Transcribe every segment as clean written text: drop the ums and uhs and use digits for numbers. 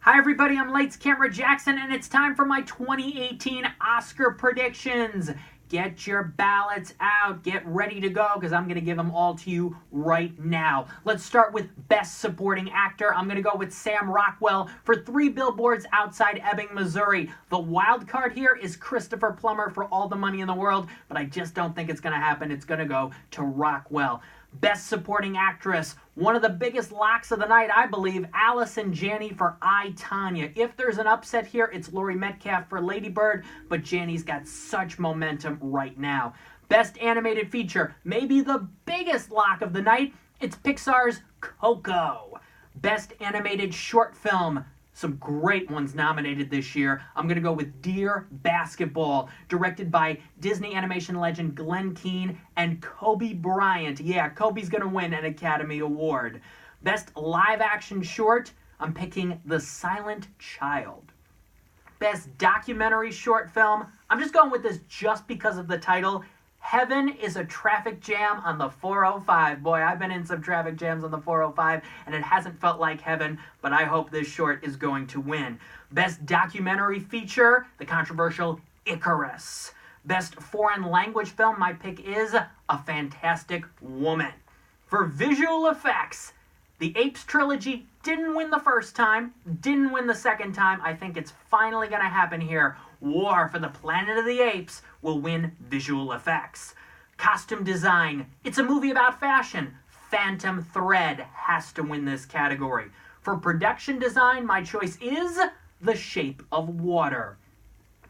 Hi everybody, I'm Lights Camera Jackson, and it's time for my 2018 Oscar predictions. Get your ballots out, get ready to go, because I'm going to give them all to you right now. Let's start with Best Supporting Actor. I'm going to go with Sam Rockwell for 3 Billboards Outside Ebbing, Missouri. The wild card here is Christopher Plummer for All the Money in the World, but I just don't think it's going to happen. It's going to go to Rockwell. Best Supporting Actress, one of the biggest locks of the night, I believe, Allison Janney for I, Tonya. If there's an upset here, it's Laurie Metcalf for Lady Bird, but Janney's got such momentum right now. Best Animated Feature, maybe the biggest lock of the night, it's Pixar's Coco. Best Animated Short Film, some great ones nominated this year. I'm going to go with Dear Basketball, directed by Disney animation legend Glenn Keane and Kobe Bryant. Yeah, Kobe's going to win an Academy Award. Best Live Action Short, I'm picking The Silent Child. Best Documentary Short Film, I'm just going with this just because of the title. Heaven is a Traffic Jam on the 405. Boy, I've been in some traffic jams on the 405, and it hasn't felt like heaven, but I hope this short is going to win. Best Documentary Feature, the controversial Icarus. Best Foreign Language Film, my pick is A Fantastic Woman. For visual effects, the Apes trilogy didn't win the first time, didn't win the second time. I think it's finally going to happen here. War for the Planet of the Apes will win visual effects. Costume design, it's a movie about fashion. Phantom Thread has to win this category. For production design, my choice is The Shape of Water.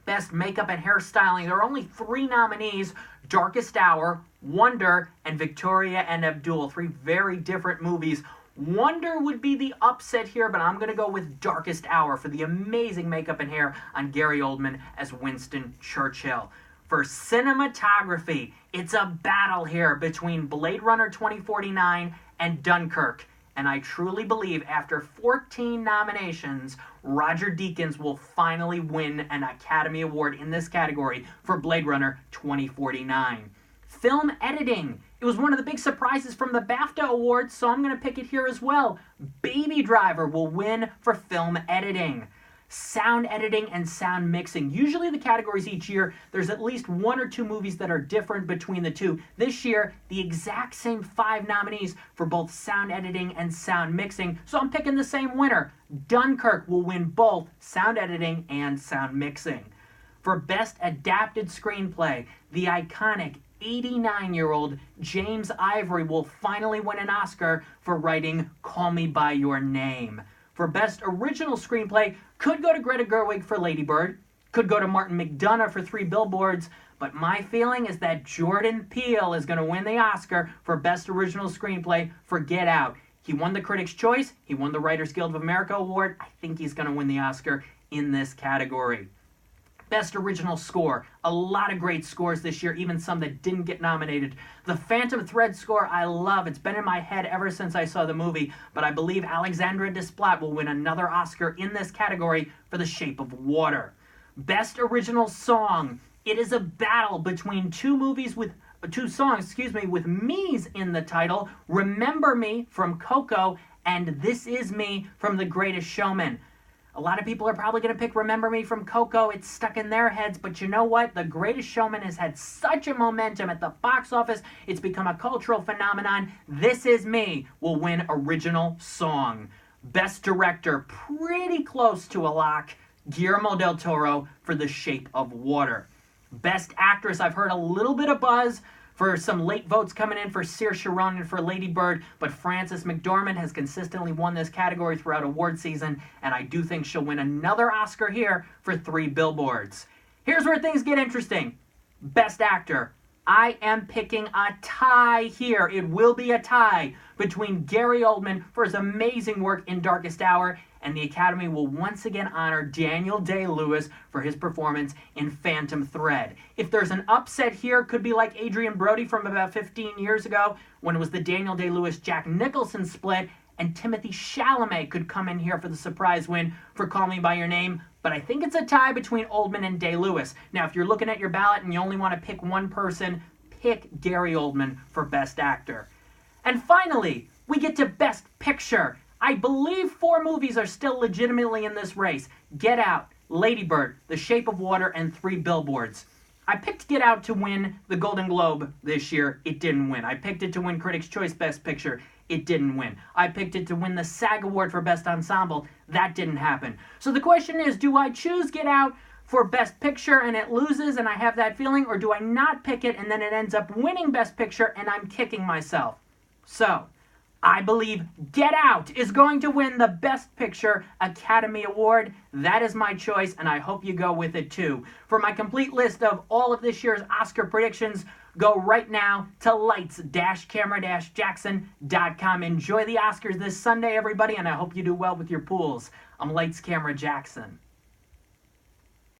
Best makeup and hairstyling, there are only 3 nominees: Darkest Hour, Wonder, and Victoria and Abdul. 3 very different movies. Wonder would be the upset here, but I'm going to go with Darkest Hour for the amazing makeup and hair on Gary Oldman as Winston Churchill. For cinematography, it's a battle here between Blade Runner 2049 and Dunkirk. And I truly believe after 14 nominations, Roger Deakins will finally win an Academy Award in this category for Blade Runner 2049. Film editing. It was one of the big surprises from the BAFTA Awards, so I'm going to pick it here as well. Baby Driver will win for film editing. Sound editing and sound mixing. Usually the categories each year, there's at least 1 or 2 movies that are different between the two. This year, the exact same 5 nominees for both sound editing and sound mixing, so I'm picking the same winner. Dunkirk will win both sound editing and sound mixing. For Best Adapted Screenplay, the iconic 89-year-old James Ivory will finally win an Oscar for writing Call Me By Your Name. For Best Original Screenplay, could go to Greta Gerwig for Lady Bird, could go to Martin McDonagh for 3 Billboards, but my feeling is that Jordan Peele is going to win the Oscar for Best Original Screenplay for Get Out. He won the Critics' Choice, he won the Writers Guild of America Award. I think he's going to win the Oscar in this category. Best Original Score. A lot of great scores this year, even some that didn't get nominated. The Phantom Thread score I love. It's been in my head ever since I saw the movie, but I believe Alexandra Desplat will win another Oscar in this category for The Shape of Water. Best Original Song. It is a battle between 2 songs, with me's in the title. Remember Me from Coco and This Is Me from The Greatest Showman. A lot of people are probably going to pick Remember Me from Coco. It's stuck in their heads, but you know what? The Greatest Showman has had such a momentum at the box office. It's become a cultural phenomenon. This Is Me will win Original Song. Best Director, pretty close to a lock, Guillermo del Toro for The Shape of Water. Best Actress, I've heard a little bit of buzz for some late votes coming in for Saoirse Ronan for Lady Bird, but Frances McDormand has consistently won this category throughout award season, and I do think she'll win another Oscar here for 3 Billboards. Here's where things get interesting. Best Actor. I am picking a tie here. It will be a tie between Gary Oldman for his amazing work in Darkest Hour, and the Academy will once again honor Daniel Day-Lewis for his performance in Phantom Thread. If there's an upset here, it could be like Adrian Brody from about 15 years ago when it was the Daniel Day-Lewis-Jack Nicholson split, and Timothée Chalamet could come in here for the surprise win for Call Me By Your Name, but I think it's a tie between Oldman and Day-Lewis. Now, if you're looking at your ballot and you only want to pick one person, pick Gary Oldman for Best Actor. And finally, we get to Best Picture. I believe 4 movies are still legitimately in this race. Get Out, Lady Bird, The Shape of Water, and 3 Billboards. I picked Get Out to win the Golden Globe this year. It didn't win. I picked it to win Critics' Choice Best Picture. It didn't win. I picked it to win the SAG Award for Best Ensemble. That didn't happen. So the question is, do I choose Get Out for Best Picture and it loses and I have that feeling, or do I not pick it and then it ends up winning Best Picture and I'm kicking myself? So, I believe Get Out is going to win the Best Picture Academy Award. That is my choice, and I hope you go with it too. For my complete list of all of this year's Oscar predictions, go right now to lights-camera-jackson.com. Enjoy the Oscars this Sunday, everybody, and I hope you do well with your pools. I'm Lights Camera Jackson.